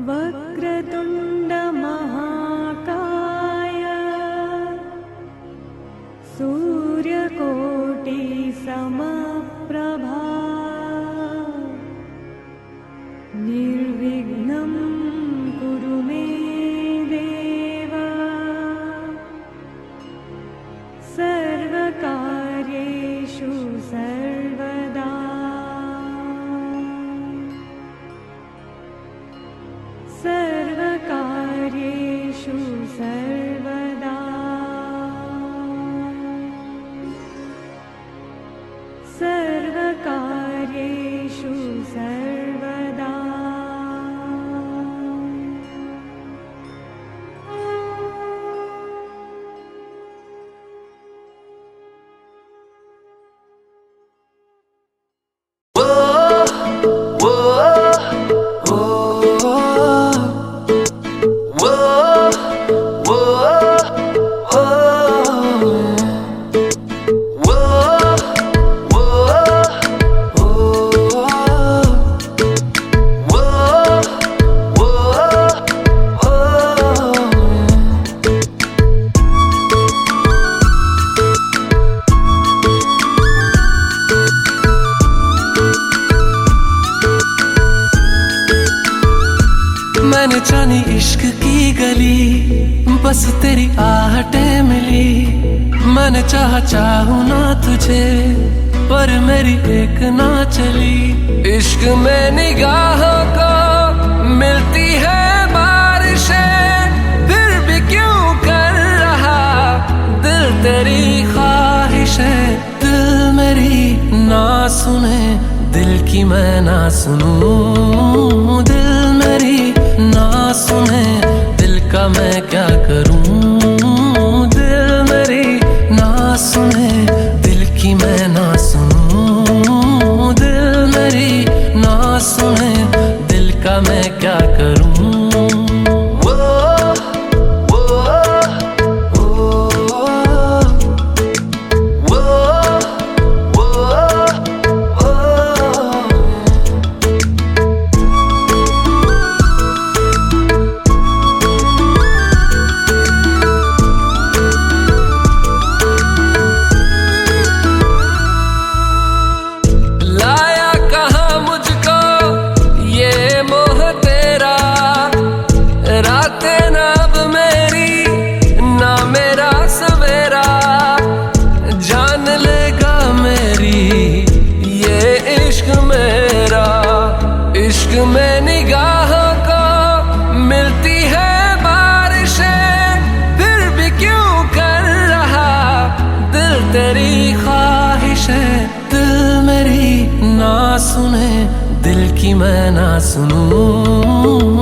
वक्रतुण्ड महाकाय सूर्यकोटि समप्रभा निर्विघ्नं कुरु मे देव सर्वकार्येषु सर्वदा सर्वकार्येषु सर्वदा सर्वकार्येषु सर्वदा। मैंने जानी इश्क की गली, बस तेरी आहटें मिली। मैंने चाहूं ना तुझे, पर मेरी एक ना चली। इश्क में निगाहों को मिलती है बारिशें, फिर भी क्यों कर रहा दिल तेरी ख्वाहिशें। दिल मेरी ना सुने, दिल की मैं ना सुनूं। दिल मेरी ना सुने, दिल का मैं क्या करूं। दिल मेरी ना सुने, दिल की मैं ना सुनूं। दिल मेरी ना सुने, दिल का मैं क्या करूं। इश्क में निगाहों को मिलती है बारिशें, फिर भी क्यों कर रहा दिल तेरी ख्वाहिशें। दिल मेरी ना सुने, दिल की मैं ना सुनूं।